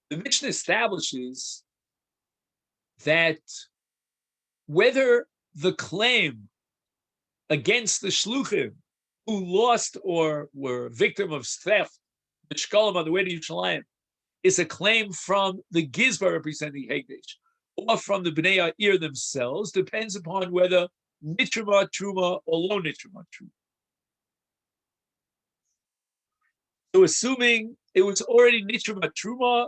The Mishnah establishes that whether the claim against the shluchim who lost or were victim of theft, the shkalim on the way to Yerushalayim, is a claim from the Gizbar representing Hekdesh or from the Bnei Ha'ir themselves, depends upon whether nitrima truma or lo nitrima truma. So assuming it was already nitrima truma,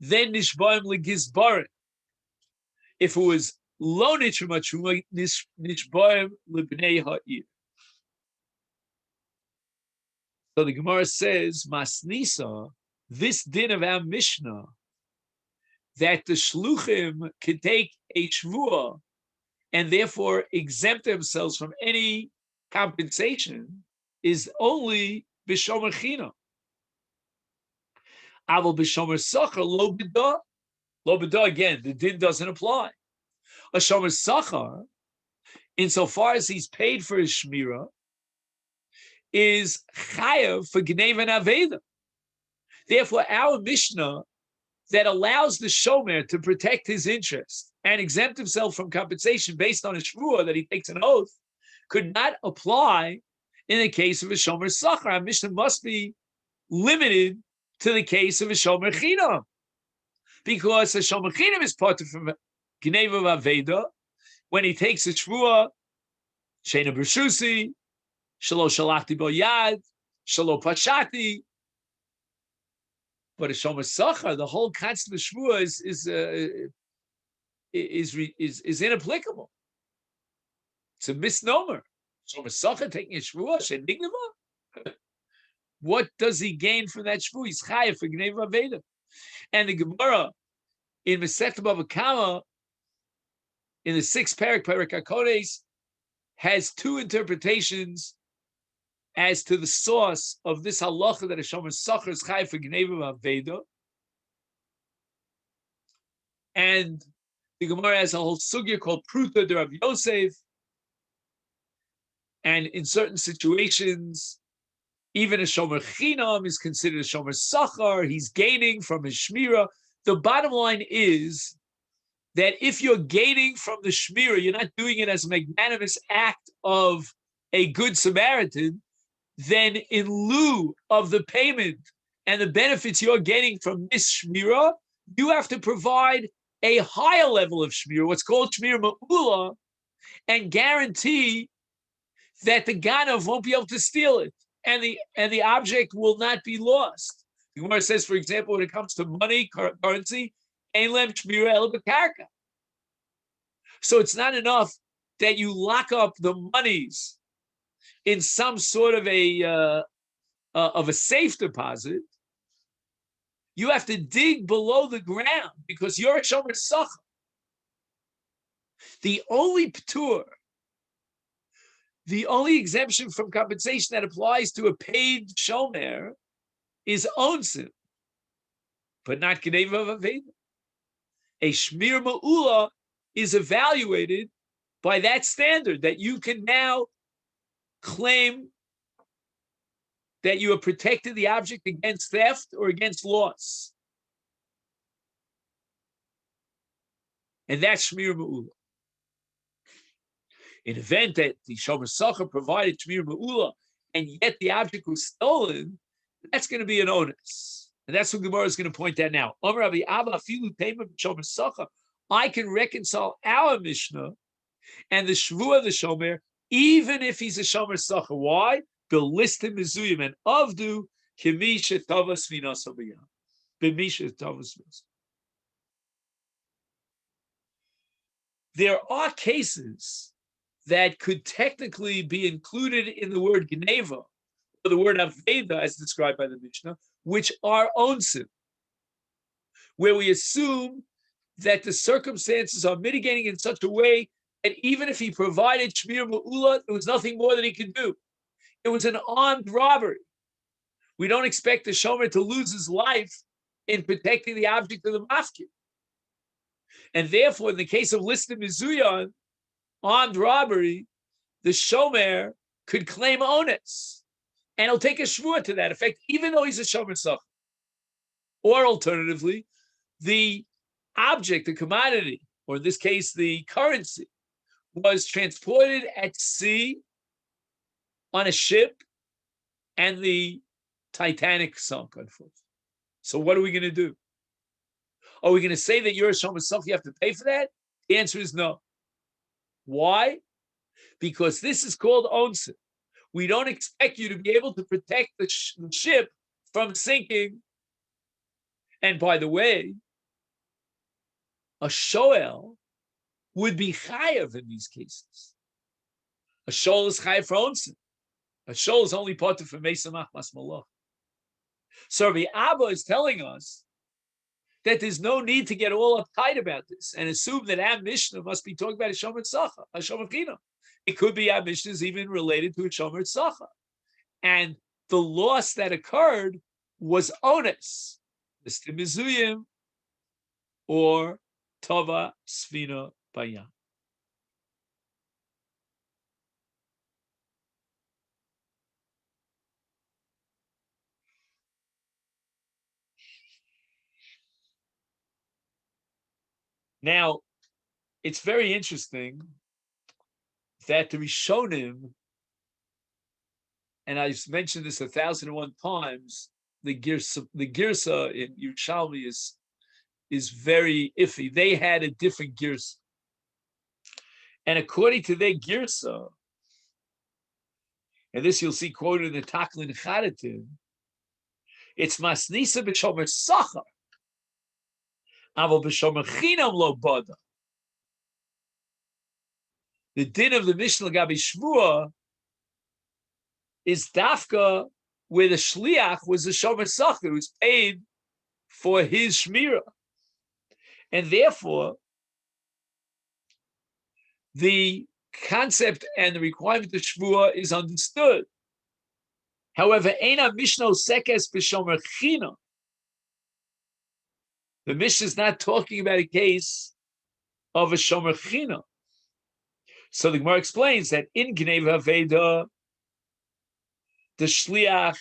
then nishbaim legizbarim. If it was lo nitrima truma, nishbaim lebnei ha'ir. So the Gemara says, Masnisa, this din of our Mishnah, that the shluchim can take a shvuah and therefore exempt themselves from any compensation, is only b'shomer china. Aval b'shomer sachar lo b'da. Lo b'da, again, the din doesn't apply. A shomer sachar, insofar as he's paid for his shmirah, is chayav for gneva and aveda. Therefore, our Mishnah that allows the shomer to protect his interest and exempt himself from compensation based on a shvuah that he takes an oath could not apply in the case of a shomer sachar. Our Mishnah must be limited to the case of a shomer chinam, because a shomer chinam is part of gneva aveda when he takes a shvuah, sheina b'shusi, shelo shalachti bo yad, shelo pashati. But a shomer sachar, the whole concept of shvuah is inapplicable. It's a misnomer. Shomer sachar taking a shvuah, shenigneva. What does he gain from that shvuah? He's chayav for gneva aveda. And the Gemara in Masechet Bava Kama, in the 6th parak HaKodesh, has two interpretations as to the source of this halacha that a shomer sachar is chayav for gneva aveda. And the Gemara has a whole sugya called Pruta de Rav Yosef. And in certain situations, even a shomer chinam is considered a shomer sachar. He's gaining from his shmirah. The bottom line is that if you're gaining from the shmirah, you're not doing it as a magnanimous act of a good Samaritan. Then in lieu of the payment and the benefits you're getting from this shmirah, you have to provide a higher level of shmirah, what's called shmirah ma'ula, and guarantee that the ganav won't be able to steal it, and the object will not be lost. The Gemara says, for example, when it comes to money, currency, ein lem shmirah el b'karka. So it's not enough that you lock up the monies in some sort of a safe deposit. You have to dig below the ground because you're a shomer sachar. The only ptur, the only exemption from compensation that applies to a paid shomer is onsim, but not gneva aveda. A shmir ma'ula is evaluated by that standard that you can now claim that you have protected the object against theft or against loss. And that's shmir ma'ula. In event that the shomer sachar provided shmir ma'ula and yet the object was stolen, that's going to be an onus. And that's what Gemara is going to point out now. I can reconcile our Mishnah and the shvuah of the shomer, even if he's a shomer sachar. Why? Belistim mizuyim and avdu kimi shetavas minas abiyam. B'misha tavas minas. There are cases that could technically be included in the word gneva, or the word aveda as described by the Mishnah, which are onsim, where we assume that the circumstances are mitigating in such a way that even if he provided shmir ma'ula, there was nothing more that he could do. It was an armed robbery. We don't expect the shomer to lose his life in protecting the object of the mafkir. And therefore, in the case of listim mizuyan, armed robbery, the shomer could claim onus, and he'll take a shvuah to that effect, even though he's a shomer sachar. Or alternatively, the object, the commodity, or in this case, the currency, was transported at sea on a ship, and the Titanic sunk, unfortunately. So what are we going to do? Are we going to say that you're a shomer sach, you have to pay for that? The answer is no. Why? Because this is called onsen. We don't expect you to be able to protect the ship from sinking. And by the way, a shoel would be chayav in these cases. A shoel is chayav for onsen. A shoel is only part of mesa machmas malach. So Rabbi Abba is telling us that there's no need to get all uptight about this and assume that our Mishnah must be talking about a shomer tzachah, a shomer chinam. It could be our Mishnah is even related to a shomer tzachah. And the loss that occurred was onus, Mr. Mizuyim, or Tova Sfina Bayam. Now, it's very interesting that the Rishonim, and I've mentioned this 1,001 times, the girsa in Yerushalmi is very iffy. They had a different girsa. And according to their girsa, and this you'll see quoted in the Taklin Chadatim, it's masnisa b'shomer sachar, aval b'shomer chinam lo bada. The din of the Mishnah Gabi Shvua is dafka where the shliach was the shomer sachar who was paid for his shmira, and therefore the concept and the requirement of shvua is understood. However, Eina Mishnah Sekes b'shomer chinam. The Mishnah is not talking about a case of a shomer chinam. So the Gemara explains that in Gnei Vaveda, the shliach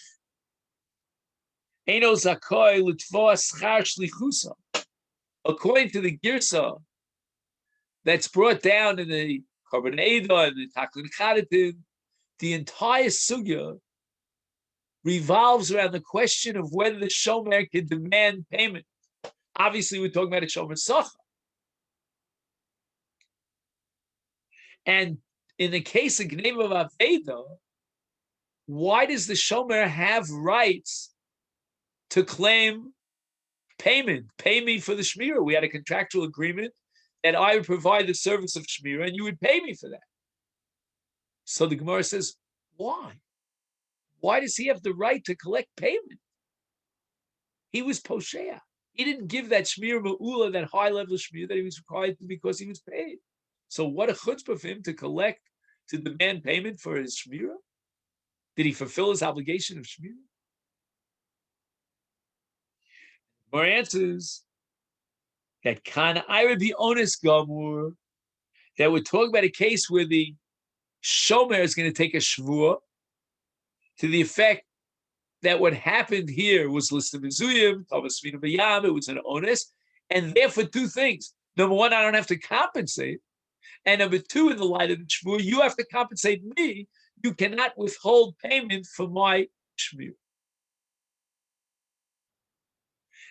Eino Zakoi L'Tvoa Schar Shlichusa. According to the Girsa that's brought down in the Korban Eidah and the Taklin Chadatim, the entire sugya revolves around the question of whether the shomer can demand payment. Obviously, we're talking about a shomer sachar. And in the case of Gnei Vaveda, why does the shomer have rights to claim payment? Pay me for the shmira. We had a contractual agreement that I would provide the service of shmira and you would pay me for that. So the Gemara says, why? Why does he have the right to collect payment? He was posheya. He didn't give that shmira ma'ula, that high level of shmira that he was required to because he was paid. So what a chutzpah for him to collect, to demand payment for his shmira? Did he fulfill his obligation of shmira? More answers that Kana Ira be honest Gamur, that we're talking about a case where the shomer is going to take a shvua to the effect that what happened here was listed mizuyim, tavasvina b'yam, it was an onus, and therefore two things. Number one, I don't have to compensate. And number two, in the light of the shvua, you have to compensate me. You cannot withhold payment for my shmir.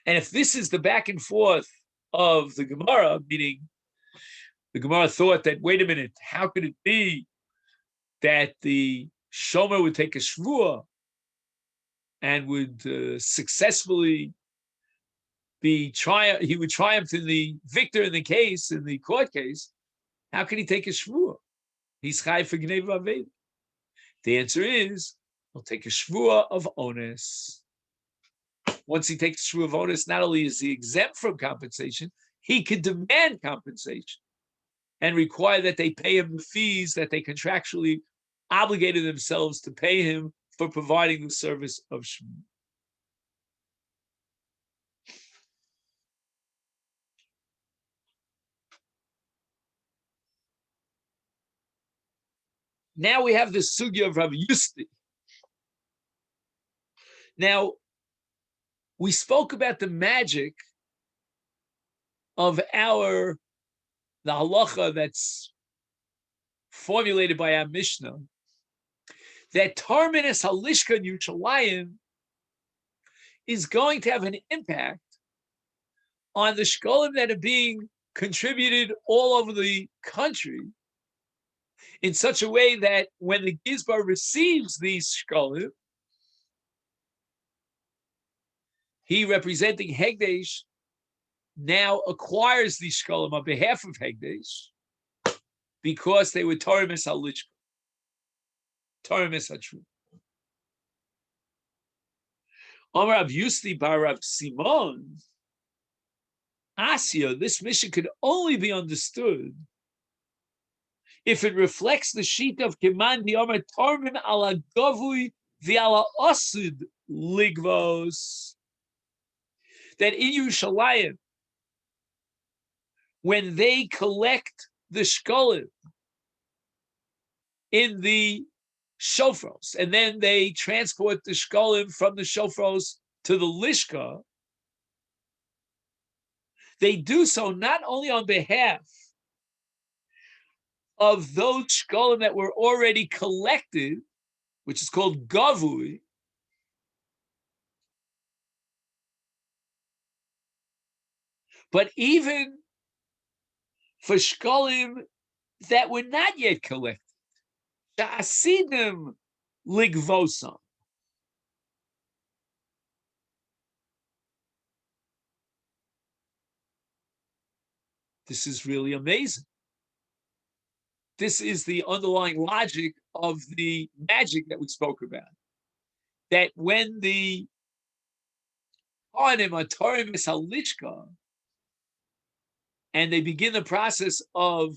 And if this is the back and forth of the Gemara, meaning the Gemara thought that, wait a minute, how could it be that the shomer would take a shvua and would successfully he would triumph in the victor in the case, in the court case. How can he take a shvua? He's chai for Gnei Vaveda. The answer is, he'll take a shvua of onus. Once he takes a shvua of onus, not only is he exempt from compensation, he could demand compensation and require that they pay him the fees that they contractually obligated themselves to pay him for providing the service of shmua. Now we have the sugya of Rav Yusti. Now, we spoke about the magic of the halacha that's formulated by our Mishnah, that Tarminis Halishka in Yerushalayim is going to have an impact on the shkolim that are being contributed all over the country in such a way that when the Gizbar receives these shkolim, he, representing Hegdesh, now acquires these shkolim on behalf of Hegdesh because they were Tarminis Halishka, Tarminis Hatru. Amar Rav Yusli bar Rav Simon, Asya, this mission could only be understood if it reflects the sheet of Keman the Amar Tarmin ala Gavui v'ala Asid Ligvos, that in Yerushalayim, when they collect the shkolim in the shofros, and then they transport the shkolim from the shofros to the lishka, they do so not only on behalf of those shkolim that were already collected, which is called gavui, but even for shkolim that were not yet collected. Sha'asidim ligvosam. This is really amazing. This is the underlying logic of the magic that we spoke about. That when the Kohanim are Tarminis Halishka, and they begin the process of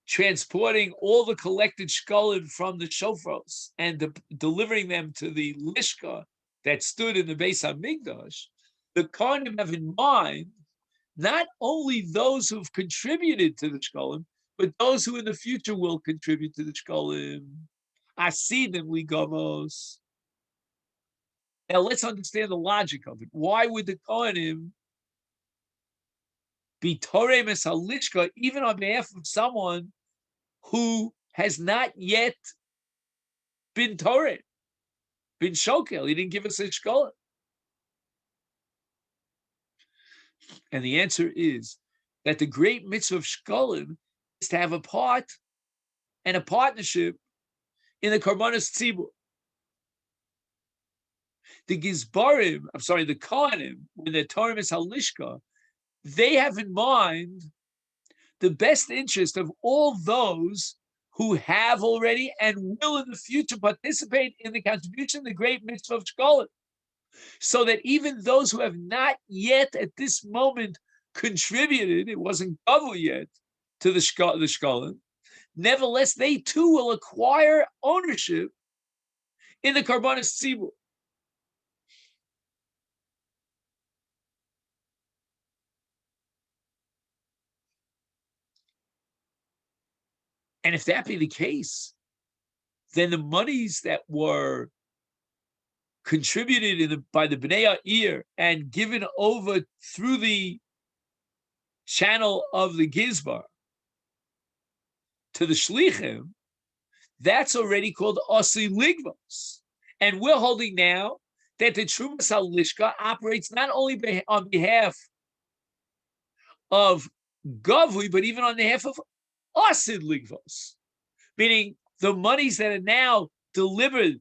transporting all the collected shkolim from the shofros and delivering them to the lishka that stood in the Beis HaMikdash, the Kohanim have in mind not only those who've contributed to the shkolim, but those who in the future will contribute to the shkolim. Asidim ligamos. Now let's understand the logic of it. Why would the Kohanim be Tarminis Halishka even on behalf of someone who has not yet been Torah, been Shokel? He didn't give us a shkolim. And the answer is that the great mitzvah of shkolim is to have a part and a partnership in the Karbanos Tzibur. The Kohanim, when they're Tarminis Halishka, they have in mind the best interest of all those who have already and will in the future participate in the contribution, the great mitzvah of shkolim, so that even those who have not yet at this moment contributed, it wasn't covered yet, to the shkolim, nevertheless, they too will acquire ownership in the Karbanos Tzibur. And if that be the case, then the monies that were contributed by the Bnei Ha'ir and given over through the channel of the Gizbar to the Shlichim, that's already called Asi Ligvos. And we're holding now that the Trumas HaLishka operates not only on behalf of Gavui, but even on behalf of Asid Ligvos, meaning the monies that are now delivered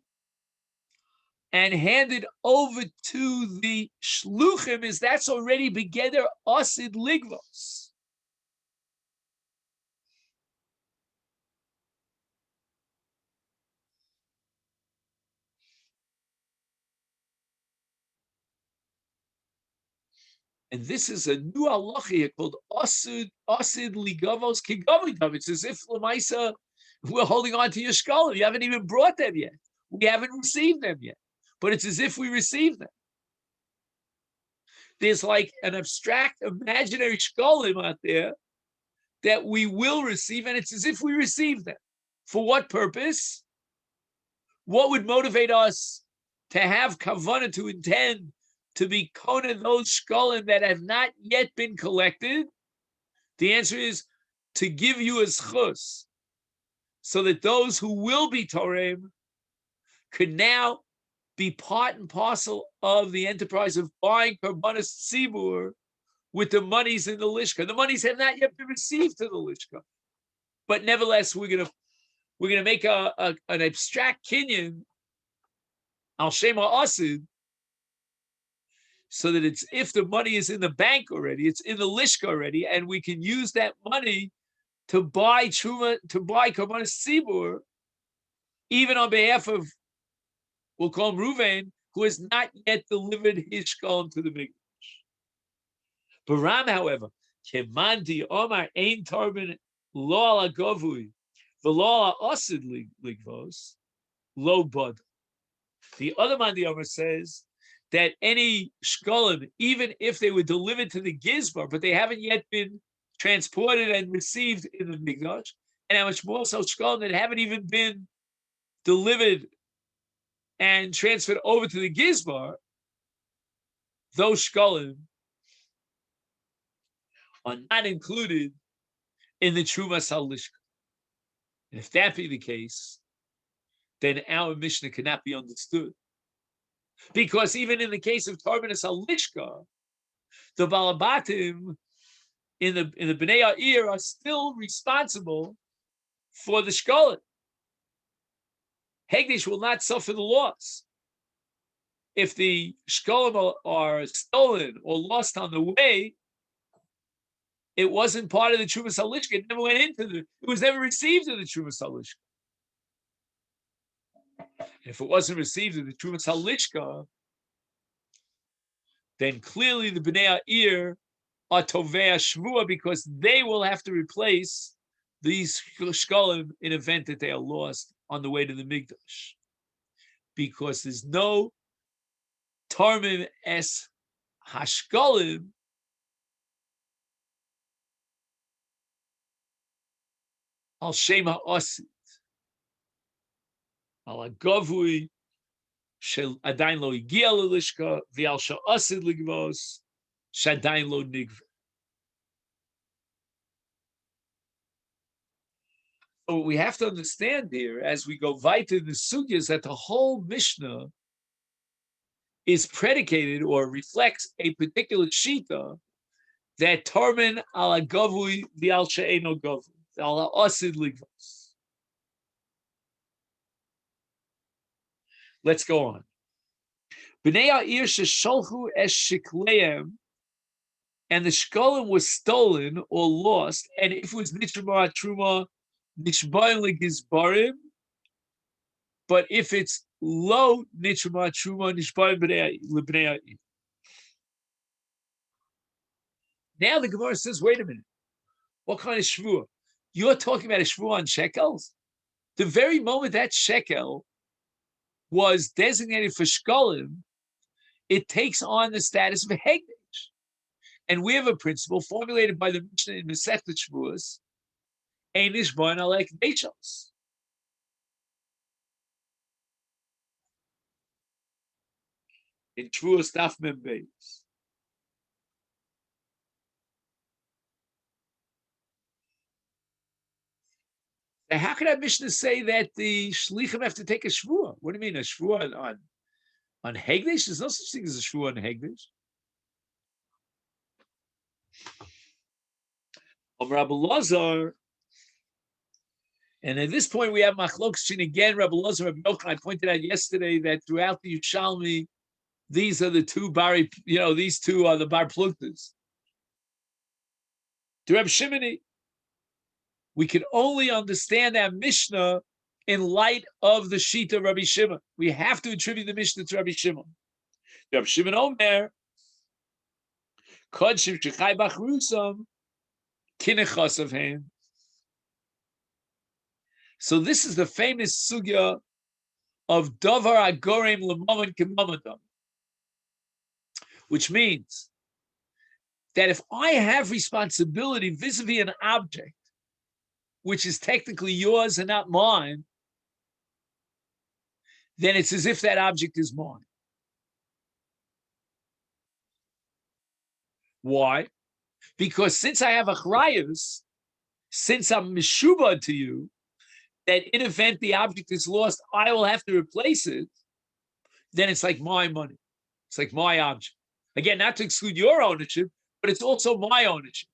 and handed over to the Shluchim, that's already Begeder Asid Ligvos. And this is a new halacha here called Asid Ligavos Kigavitav. It's as if Lamaisa, we're holding on to your shkolim. You haven't even brought them yet. We haven't received them yet. But it's as if we received them. There's like an abstract, imaginary shkolim out there that we will receive, and it's as if we received them. For what purpose? What would motivate us to have kavanah, to intend to be kohen those shkalim that have not yet been collected? The answer is to give you a schus, so that those who will be torem could now be part and parcel of the enterprise of buying karbanos tzibur with the monies in the lishka. The monies have not yet been received to the lishka, but nevertheless, we're gonna make an abstract kinyan al shema asid, so that it's, if the money is in the bank already, it's in the lishka already, and we can use that money to buy truma, to buy karbanos tzibur, even on behalf of, we'll call him Ruvain, who has not yet delivered his shkalim to the mikdash. Baram, however, kemandi omar ein tarbin lo ala govui v'lo ala osid ligvos lo bud. The other mandi omar says that any shkalim, even if they were delivered to the gizbar, but they haven't yet been transported and received in the mikdash, and how much more so shkalim that haven't even been delivered and transferred over to the gizbar, those shkalim are not included in the Trumas HaLishka. And if that be the case, then our Mishnah cannot be understood. Because even in the case of Tarbanas HaLishka, the Balabatim in the Bnei Ha'ir are still responsible for the shkalim. Hegdish will not suffer the loss. If the shkalim are stolen or lost on the way, it wasn't part of the Trumas HaLishka. It never went it was never received in the Trumas HaLishka. If it wasn't received in the Trumas HaLishka, then clearly the Bnei Ha'ir are Tovei Shvua, because they will have to replace these shkalim in event that they are lost on the way to the Mikdash. Because there's no Tarmim es Hashkalim al Shem HaOsid al Agavui shel Adain lo Igia Lelishka v'al Sha'osid Ligvos Shadain lo Nigva. So what we have to understand here, as we go weiter in the sugya, is that the whole Mishnah is predicated or reflects a particular shita that Tarmin ala Gavui v'al She'eno Gavui ala Osid Ligvos. Let's go on. Bnei Ha'ir shesholchu es shikleim, and the shkalim was stolen or lost, and if it was nishbar truma, nishbar legizbarim, but if it's low nishbar truma, nishbar lebnei Ha'ir. Now the Gemara says, wait a minute, what kind of shvua? You're talking about a shvua on shekels? The very moment that shekel was designated for shkalim, it takes on the status of a hegdish. And we have a principle formulated by the Mishnah in Masechet Shavuos, ein nishbar alek nechos. In Shavuos Daf Mem Beis. Now, how could that Mishnah say that the shlichim have to take a shvuah? What do you mean, a shvuah on hegdish? There's no such thing as a shvuah on hegdish. Rabbi Lazar, and at this point we have machlokes again. Rabbi Lazar, Rabbi Yochanan. I pointed out yesterday that throughout the Yerushalmi, these are the two bari. These two are the bar pluktas. To Rabbi Shimoni, we can only understand that Mishnah in light of the Shita Rabbi Shimon. We have to attribute the Mishnah to Rabbi Shimon. Rabbi Shimon Omer, Kodshim Shechai Bachrusam, Kinechos of him. So this is the famous sugya of Davar Agorem L'Maman K'Mamadam, which means that if I have responsibility vis-a-vis an object, which is technically yours and not mine, then it's as if that object is mine. Why? Because since I have achrayus, since I'm meshubad to you, that in event the object is lost, I will have to replace it, then it's like my money. It's like my object. Again, not to exclude your ownership, but it's also my ownership.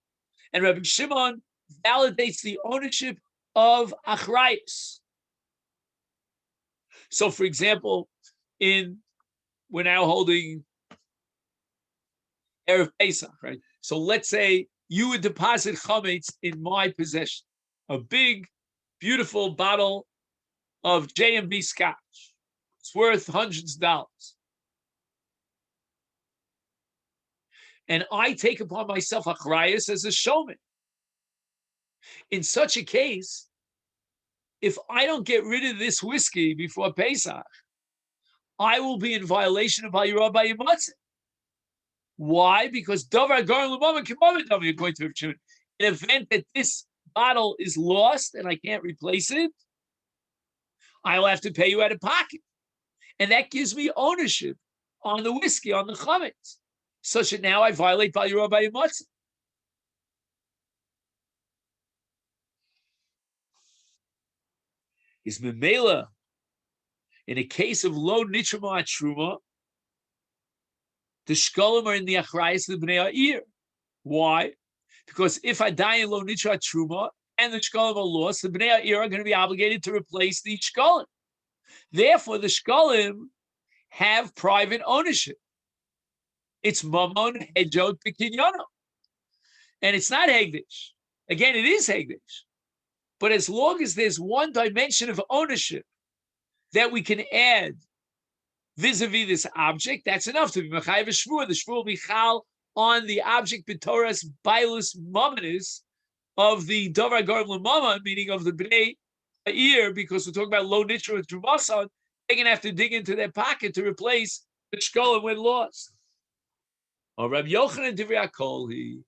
And Rabbi Shimon validates the ownership of achrayus. So, for example, we're now holding Erev Pesach, right? So let's say you would deposit chametz in my possession, a big, beautiful bottle of J&B Scotch. It's worth hundreds of dollars. And I take upon myself achrayus as a showman. In such a case, if I don't get rid of this whiskey before Pesach, I will be in violation of Hayirah Bayimatzah. Why? Because Davar Garin L'Mama K'Mama Davar, according to Rav Shimon. In event that this bottle is lost and I can't replace it, I will have to pay you out of pocket. And that gives me ownership on the whiskey, on the chametz, such that now I violate Hayirah Bayimatzah. Is Memela, in a case of low nitrama truma, the shkolim are in the achrayus of the bnei ha'ir. Why? Because if I die in low nitra truma and the shkolim are lost, the bnei ha'ir are going to be obligated to replace the shkolim. Therefore, the shkolim have private ownership. It's mamon hedjot b'kinyono, and it's not hegdish. Again, it is hegdish, but as long as there's one dimension of ownership that we can add vis-a-vis this object, that's enough to be mechayev shvur. The shvur will be chal on the object b'toras bailus mamanis of the davar garim l'mama, meaning of the bnei ha'ir, because we're talking about low nitra with trumasan. They're going to have to dig into their pocket to replace the shkolim when lost. Or Rabbi Yochanan divrei hakol,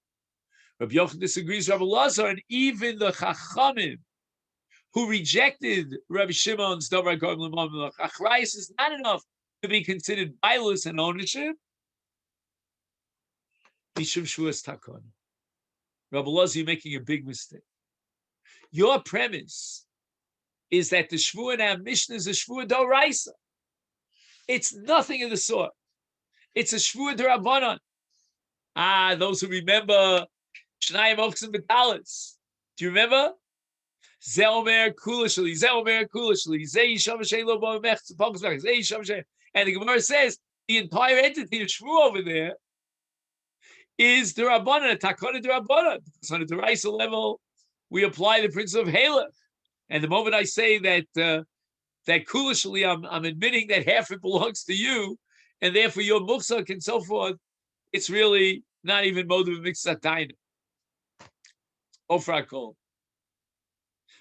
Rabbi Yochanan disagrees with Rabbi Lazar, and even the chachamim who rejected Rabbi Shimon's davar garim l'mama, achrayus is not enough to be considered bailus and ownership. Mishum shvuas takon. Rabbi Lazar, you're making a big mistake. Your premise is that the shvua in our Mishnah is a shvua d'oraisa. It's nothing of the sort. It's a shvua d'Rabbanan. Those who remember Shnayim Ochsim B'Talis. Do you remember? Ze omer kulashli, ze omer kulashli, ze yisham she'lo bo mech tzipokos mech, ze yisham she'. And the Gemara says the entire entity of shvua over there is the Rabbanan, takona d'Rabbanan. Because on a d'oraisa level, we apply the principle of halach. And the moment I say that that kulishly, I'm admitting that half it belongs to you, and therefore your muchzak and so forth, it's really not even motive of mitzatayna. Ofrakol.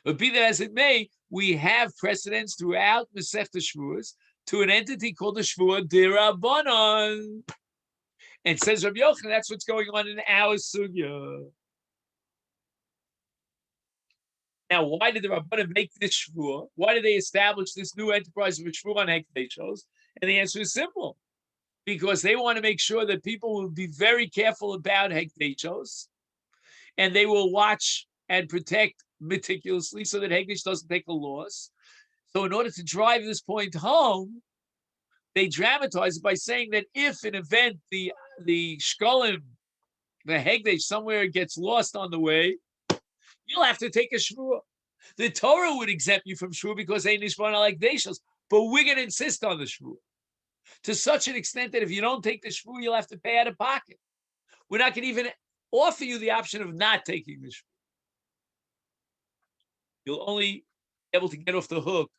But be that as it may, we have precedents throughout Masechet Shavuos to an entity called the Shvua D'Rabbanan. And says Rabbi Yochanan, that's what's going on in our sugya. Now, why did the Rabbanan make this shvua? Why did they establish this new enterprise of a shvua on hekdeshos? And the answer is simple. Because they want to make sure that people will be very careful about hekdeshos, and they will watch and protect meticulously so that hekdesh doesn't take a loss. So in order to drive this point home, they dramatize it by saying that if an event, the shkolim, the hekdesh somewhere gets lost on the way, you'll have to take a shvua. The Torah would exempt you from shvua because they nishman like deshos, but we're going to insist on the shvua to such an extent that if you don't take the shvua, you'll have to pay out of pocket. We're not going to even offer you the option of not taking the shvua. You'll only be able to get off the hook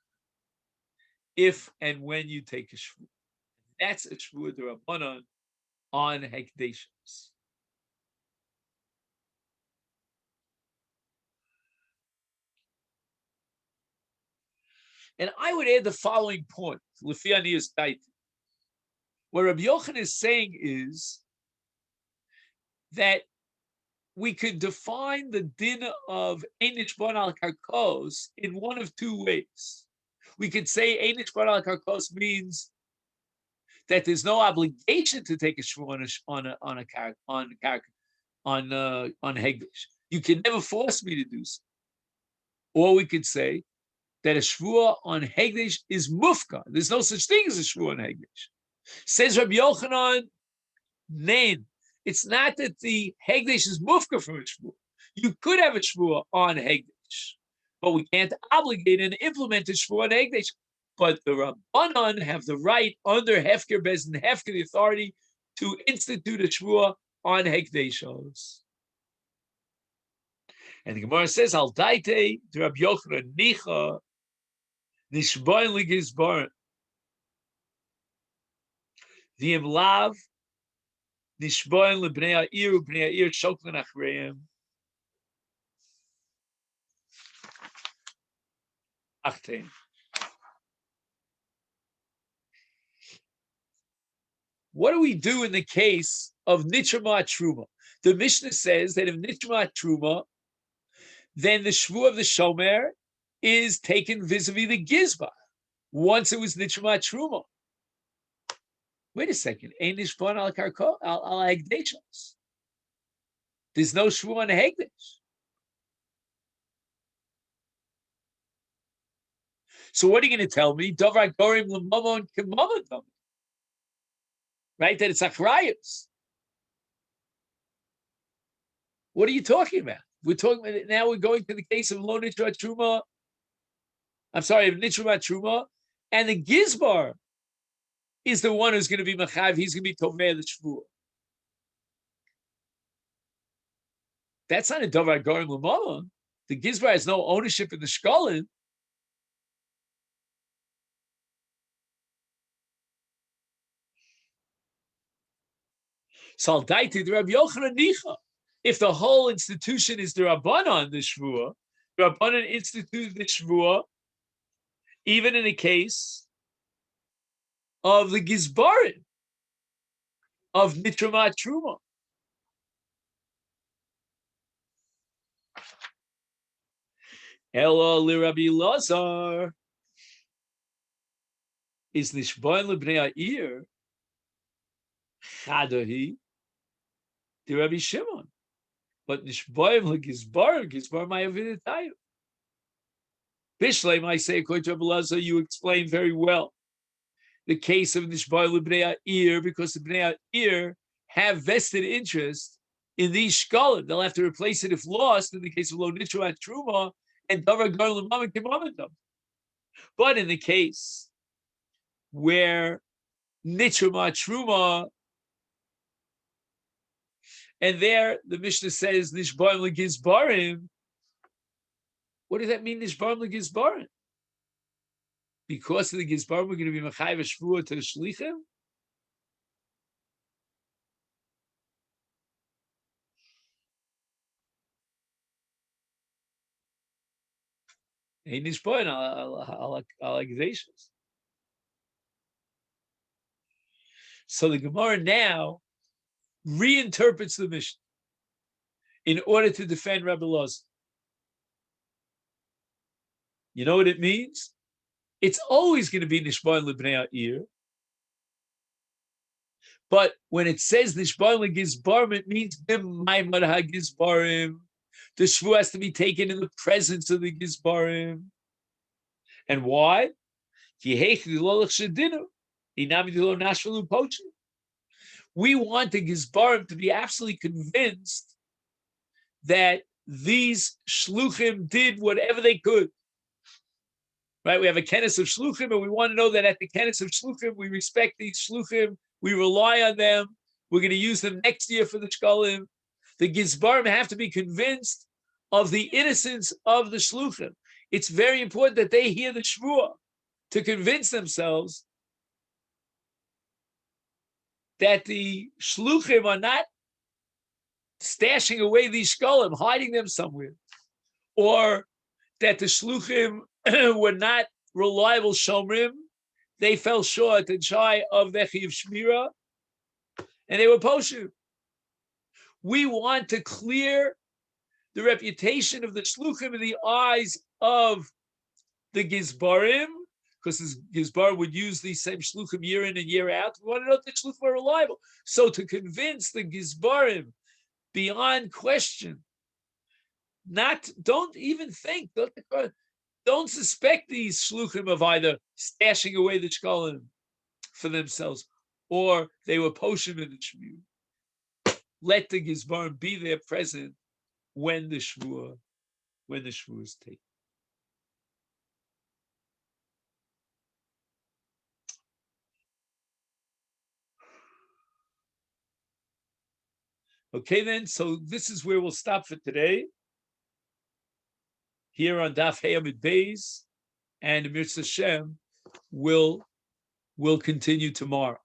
if and when you take a shvua. That's a shvua d'Rabbanan on hekdeshos. And I would add the following point, Lefianius Daiti. What Rabbi Yochanan is saying is that we could define the din of Einish Bon al Karkos in one of two ways. We could say Einish Bon al Karkos means that there's no obligation to take a shvu on Hegdish. You can never force me to do so. Or we could say that a shvua on Hegdish is mufka. There's no such thing as a shvua on Hegdish. Says Rabbi Yochanan, nein. It's not that the Hegdish is mufka from a shvua. You could have a shvua on Hegdish, but we can't obligate and implement a shvua on Hegdish. But the Rabbanan have the right under Hefker Bezin Hefker, the authority to institute a shvua on Hegdishos. And the Gemara says, Al daite to Rabbi Yochanan nicha nishboin ligizbar v'im lav nishboin lebnei ha'ir u'bnei ha'ir shoklan achreim achtein. What do we do in the case of Nitrama Truma? The Mishnah says that if Nitrama Truma, then the Shvu of the Shomer is taken vis-a-vis the Gizbar. Once it was Nitrama Truma. Wait a second. Ein Nishbon al Karko al Hegdeshos. There's no Shvu on the Hegdesh. So what are you going to tell me? Davar Gorim L'Mamon K'Mamon. Right? That it's Achrayus. What are you talking about? We're going to the case of Lo Nitra Truma. I'm sorry, of Nitra Truma. And the Gizbar is the one who's going to be Machav. He's going to be Tovei the Shvur. That's not a Davar Gorim L'Mamon. The Gizbar has no ownership in the Shekalim. So Aldaiti, the Rabbi Yochanan Nicha. If the whole institution is the Rabbanan, the Shvua, the Rabbanan instituted the Shvua, even in the case of the Gizbarim, of Nitramat Truma. Elo li Rabbi Lazar is Nishbain lebnei ha'ir Chadahi the Rabbi Shimon. But Nishboim Gizbar Ma'aviditayu. Bishleim, I say, according to Rabbi Lazar, you explain very well the case of Nishboim Bnei Ha'ir, because the Bnei Ha'ir have vested interest in these shkalim. They'll have to replace it if lost in the case of Lo Nitra Truma and Davar Gar L'Mamon K'Mamon. But in the case where Nitra Truma, and there the Mishnah says Nishbarim L'Gizbarim. What does that mean, Nishbarim L'Gizbarim? Because of the Gizbarim, we're going to be Mechayiv Shvua to the Shlichim? Hey, Nishbarim al Hegdeshos. So the Gemara now reinterprets the Mishnah in order to defend Rabbi Lazar. You know what it means? It's always going to be Nishbain L'Bnei Ha'ir. But when it says Nishbain L'Gizbarim, it means B'maimad HaGizbarim. The Shvu has to be taken in the presence of the Gizbarim. And why? We want the Gizbarim to be absolutely convinced that these Shluchim did whatever they could. Right? We have a kenes of Shluchim, and we want to know that at the kenes of Shluchim, we respect these Shluchim, we rely on them, we're going to use them next year for the Shkalim. The Gizbarim have to be convinced of the innocence of the Shluchim. It's very important that they hear the Shvuah to convince themselves that the Shluchim are not stashing away these Shkalim, hiding them somewhere, or that the Shluchim were not reliable Shomrim. They fell short and shy of the Chiyuv Shmira, and they were Poshim. We want to clear the reputation of the Shluchim in the eyes of the Gizbarim, because his bar would use these same shluchim year in and year out. We want to know if the shluchim are reliable. So to convince the gizbarim beyond question, don't even think, don't suspect these shluchim of either stashing away the shkalim for themselves or they were poshim in the shmur. Let the gizbarim be there present when the shvur is taken. Okay, then, so this is where we'll stop for today. Here on Daf Hey Amid Beis, and Mir Hashem will continue tomorrow.